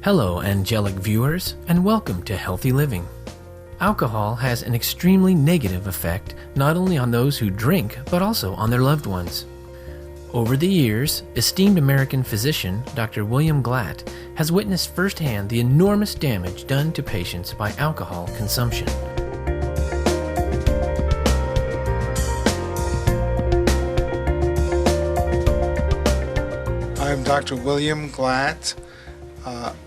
Hello, angelic viewers, and welcome to Healthy Living. Alcohol has an extremely negative effect not only on those who drink, but also on their loved ones. Over the years, esteemed American physician Dr. William Glatt has witnessed firsthand the enormous damage done to patients by alcohol consumption. I'm Dr. William Glatt.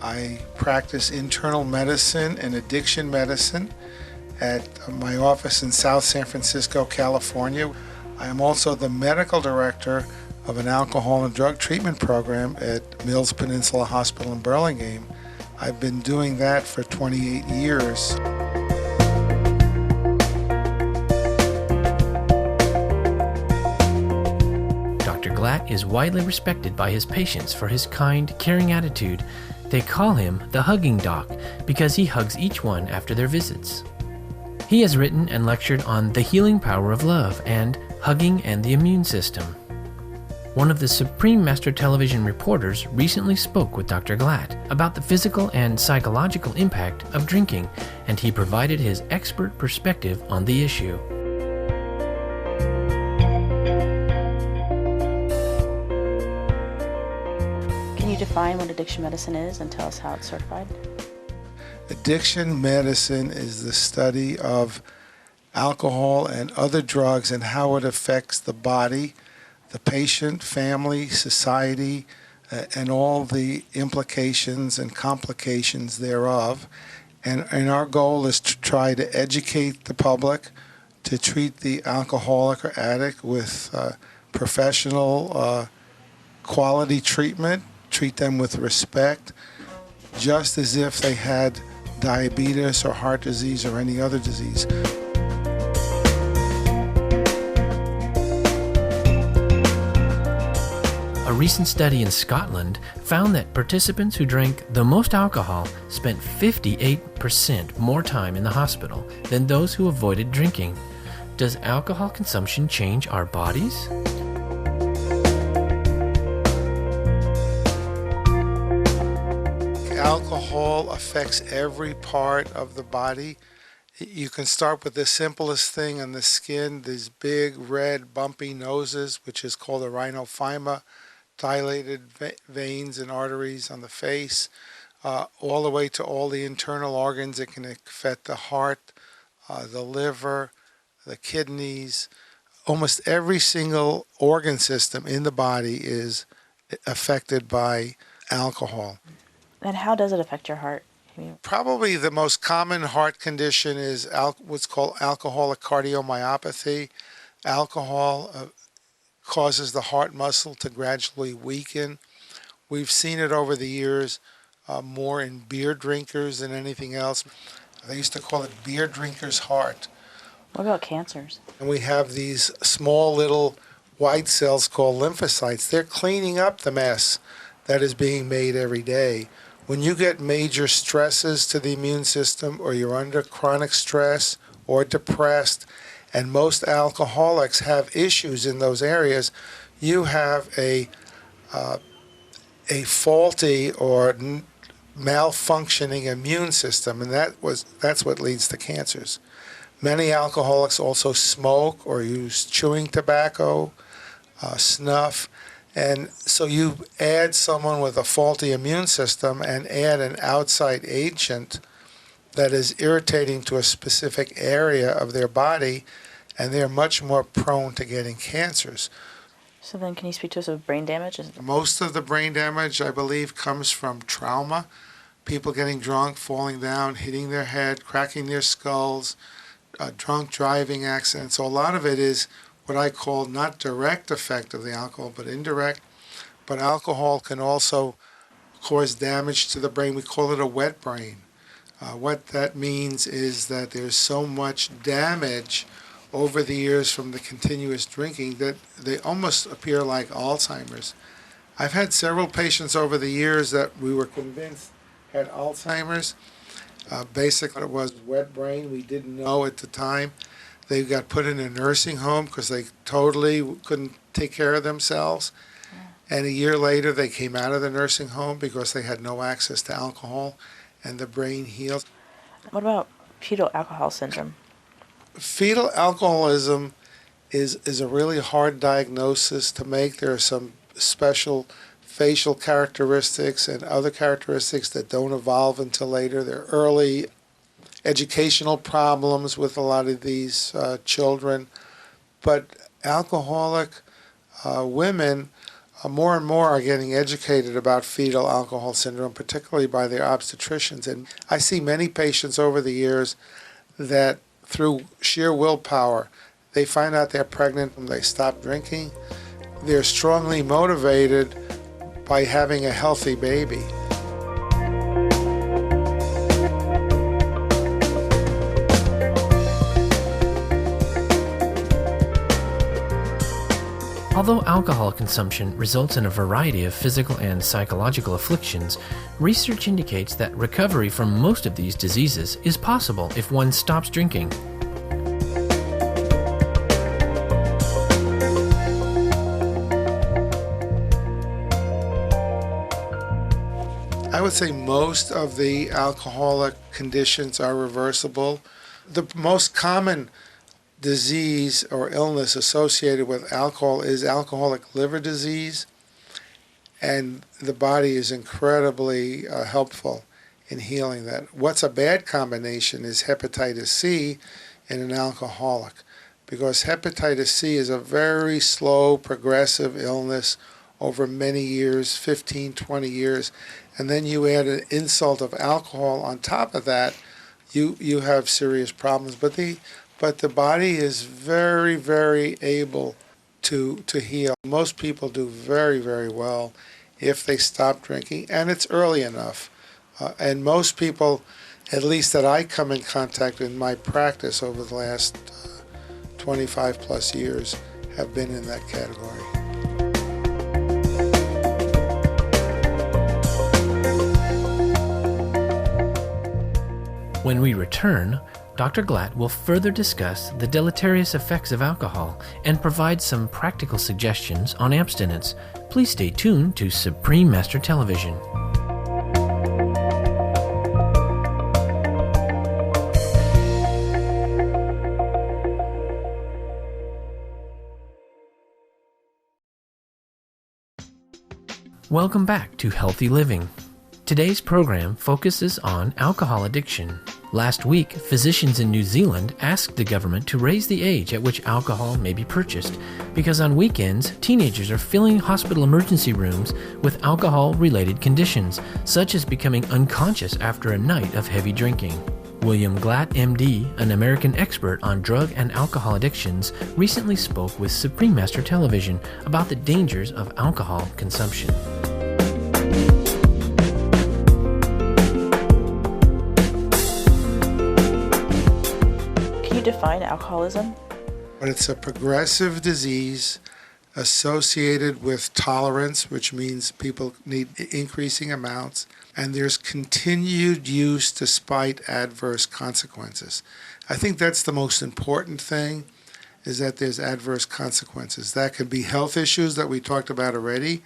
I practice internal medicine and addiction medicine at my office in South San Francisco, California. I am also the medical director of an alcohol and drug treatment program at Mills Peninsula Hospital in Burlingame. I've been doing that for 28 years. Dr. Glatt is widely respected by his patients for his kind, caring attitude. They call him the hugging doc because he hugs each one after their visits. He has written and lectured on the healing power of love and hugging and the immune system. One of the Supreme Master television reporters recently spoke with Dr. Glatt about the physical and psychological impact of drinking, and he provided his expert perspective on the issue. Can you define what addiction medicine is and tell us how it's certified? Addiction medicine is the study of alcohol and other drugs and how it affects the body, the patient, family, society, and all the implications and complications thereof. And our goal is to try to educate the public, to treat the alcoholic or addict with professional quality treatment, treat them with respect, just as if they had diabetes or heart disease or any other disease. A recent study in Scotland found that participants who drank the most alcohol spent 58% more time in the hospital than those who avoided drinking. Does alcohol consumption change our bodies? Alcohol affects every part of the body. You can start with the simplest thing on the skin, these big red bumpy noses, which is called a rhinophyma, dilated veins and arteries on the face, all the way to all the internal organs. It can affect the heart, the liver, the kidneys. Almost every single organ system in the body is affected by alcohol. And how does it affect your heart? Probably the most common heart condition is what's called alcoholic cardiomyopathy. Alcohol causes the heart muscle to gradually weaken. We've seen it over the years more in beer drinkers than anything else. They used to call it beer drinker's heart. What about cancers? And we have these small little white cells called lymphocytes. They're cleaning up the mess that is being made every day. When you get major stresses to the immune system, or you're under chronic stress or depressed, and most alcoholics have issues in those areas, you have a faulty or malfunctioning immune system, and that's what leads to cancers. Many alcoholics also smoke or use chewing tobacco, snuff. And so you add someone with a faulty immune system and add an outside agent that is irritating to a specific area of their body, and they're much more prone to getting cancers. So then can you speak to us of brain damage? Most of the brain damage, I believe, comes from trauma. People getting drunk, falling down, hitting their head, cracking their skulls, drunk driving accidents. So a lot of it is what I call not direct effect of the alcohol, but indirect. But alcohol can also cause damage to the brain. We call it a wet brain. What that means is that there's so much damage over the years from the continuous drinking that they almost appear like Alzheimer's. I've had several patients over the years that we were convinced had Alzheimer's. Basically, it was wet brain. We didn't know at the time. They got put in a nursing home because they totally couldn't take care of themselves. And a year later, they came out of the nursing home because they had no access to alcohol, and the brain healed. What about fetal alcohol syndrome? Fetal alcoholism is a really hard diagnosis to make. There are some special facial characteristics and other characteristics that don't evolve until later. There are early educational problems with a lot of these children. But alcoholic women, more and more are getting educated about fetal alcohol syndrome, particularly by their obstetricians. And I see many patients over the years that through sheer willpower, they find out they're pregnant and they stop drinking. They're strongly motivated by having a healthy baby. Although alcohol consumption results in a variety of physical and psychological afflictions, research indicates that recovery from most of these diseases is possible if one stops drinking. I would say most of the alcoholic conditions are reversible. The most common disease or illness associated with alcohol is alcoholic liver disease, and the body is incredibly helpful in healing that. What's a bad combination is hepatitis C in an alcoholic, because hepatitis C is a very slow, progressive illness over many years, 15, 20 years, and then you add an insult of alcohol on top of that, you have serious problems. But the body is very, very able to heal. Most people do very, very well if they stop drinking, and it's early enough. And most people, at least that I come in contact in my practice over the last 25 plus years, have been in that category. When we return, Dr. Glatt will further discuss the deleterious effects of alcohol and provide some practical suggestions on abstinence. Please stay tuned to Supreme Master Television. Welcome back to Healthy Living. Today's program focuses on alcohol addiction. Last week, physicians in New Zealand asked the government to raise the age at which alcohol may be purchased, because on weekends, teenagers are filling hospital emergency rooms with alcohol-related conditions, such as becoming unconscious after a night of heavy drinking. William Glatt, MD, an American expert on drug and alcohol addictions, recently spoke with Supreme Master Television about the dangers of alcohol consumption. Define alcoholism? But it's a progressive disease associated with tolerance, which means people need increasing amounts, and there's continued use despite adverse consequences. I think that's the most important thing, is that there's adverse consequences. That could be health issues that we talked about already.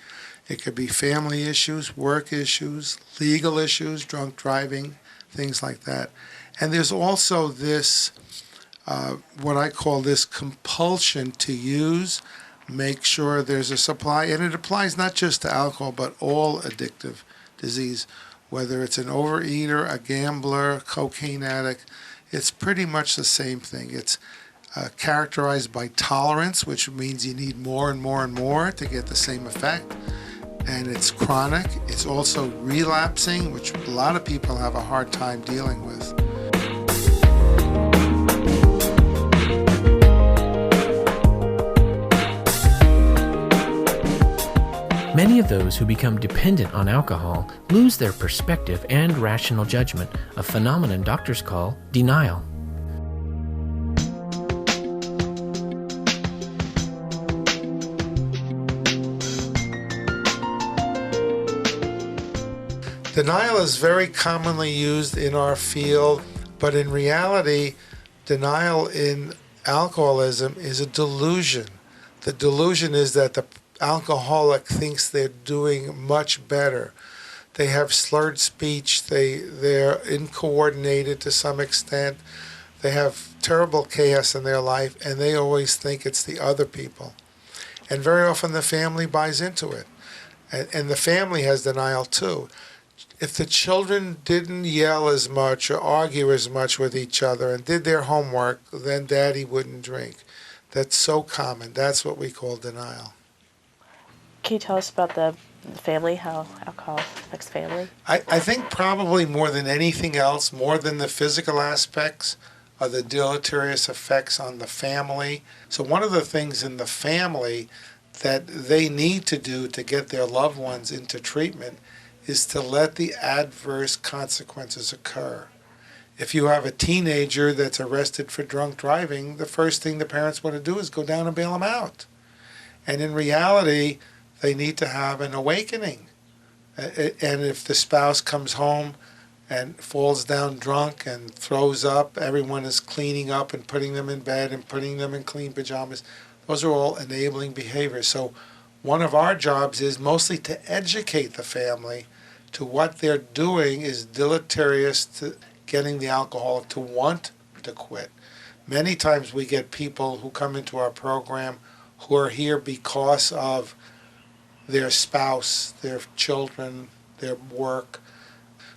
It could be family issues, work issues, legal issues, drunk driving, things like that. And there's also this what I call this compulsion to use, make sure there's a supply, and it applies not just to alcohol, but all addictive disease, whether it's an overeater, a gambler, cocaine addict, it's pretty much the same thing. It's characterized by tolerance, which means you need more and more and more to get the same effect, and it's chronic. It's also relapsing, which a lot of people have a hard time dealing with. Many of those who become dependent on alcohol lose their perspective and rational judgment, a phenomenon doctors call denial. Denial is very commonly used in our field, but in reality, denial in alcoholism is a delusion. The delusion is that the alcoholic thinks they're doing much better. They have slurred speech. They're incoordinated to some extent. They have terrible chaos in their life, and they always think it's the other people. And very often the family buys into it. And the family has denial too. If the children didn't yell as much or argue as much with each other and did their homework, then daddy wouldn't drink. That's so common. That's what we call denial. Can you tell us about the family, how alcohol affects family? I think probably more than anything else, more than the physical aspects, are the deleterious effects on the family. So one of the things in the family that they need to do to get their loved ones into treatment is to let the adverse consequences occur. If you have a teenager that's arrested for drunk driving, the first thing the parents want to do is go down and bail them out. And in reality, they need to have an awakening. And if the spouse comes home and falls down drunk and throws up, everyone is cleaning up and putting them in bed and putting them in clean pajamas. Those are all enabling behaviors. So one of our jobs is mostly to educate the family to what they're doing is deleterious to getting the alcoholic to want to quit. Many times we get people who come into our program who are here because of their spouse, their children, their work.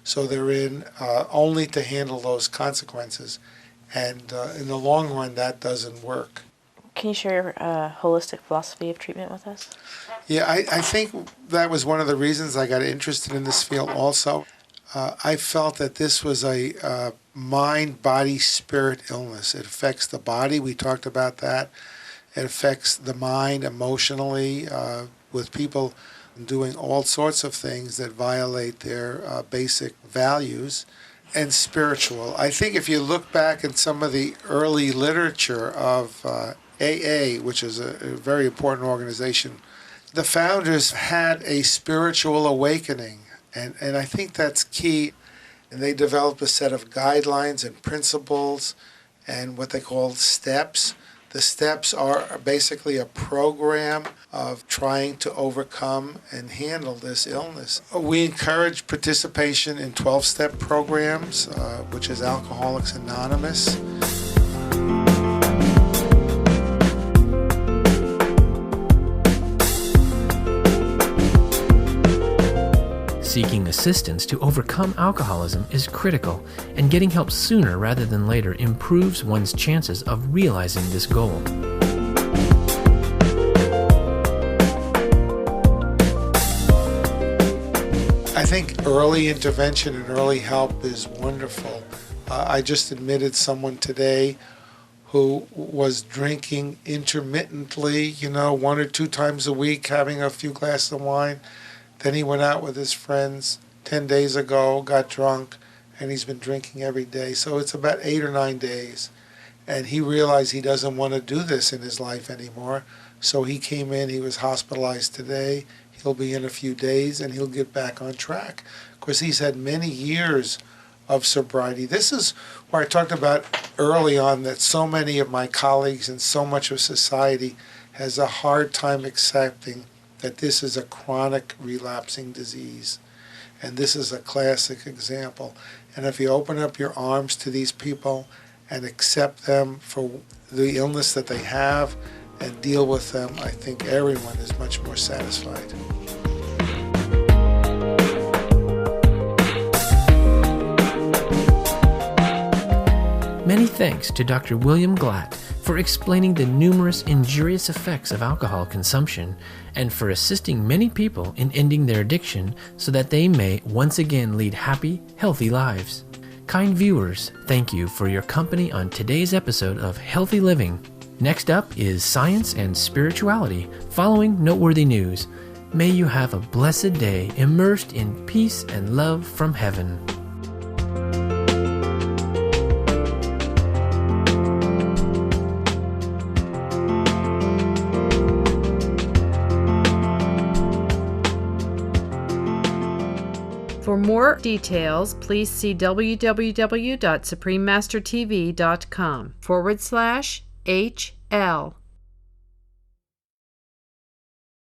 So they're in only to handle those consequences. And in the long run, that doesn't work. Can you share your holistic philosophy of treatment with us? Yeah, I think that was one of the reasons I got interested in this field also. I felt that this was a mind, body, spirit illness. It affects the body. We talked about that. It affects the mind emotionally with people doing all sorts of things that violate their basic values, and spiritual. I think if you look back in some of the early literature of AA, which is a very important organization, the founders had a spiritual awakening, and I think that's key. And they developed a set of guidelines and principles and what they call steps. The steps are basically a program of trying to overcome and handle this illness. We encourage participation in 12-step programs, which is Alcoholics Anonymous. Seeking assistance to overcome alcoholism is critical, and getting help sooner rather than later improves one's chances of realizing this goal. I think early intervention and early help is wonderful. I just admitted someone today who was drinking intermittently, 1 or 2 times a week, having a few glasses of wine. Then he went out with his friends 10 days ago, got drunk, and he's been drinking every day. So it's about 8 or 9 days. And he realized he doesn't want to do this in his life anymore. So he came in, he was hospitalized today. He'll be in a few days, and he'll get back on track. Of course, he's had many years of sobriety. This is where I talked about early on that so many of my colleagues and so much of society has a hard time accepting that this is a chronic relapsing disease. And this is a classic example. And if you open up your arms to these people and accept them for the illness that they have and deal with them, I think everyone is much more satisfied. Many thanks to Dr. William Glatt for explaining the numerous injurious effects of alcohol consumption and for assisting many people in ending their addiction so that they may once again lead happy, healthy lives. Kind viewers, thank you for your company on today's episode of Healthy Living. Next up is Science and Spirituality, following noteworthy news. May you have a blessed day immersed in peace and love from heaven. For more details, please see www.suprememastertv.com/HL.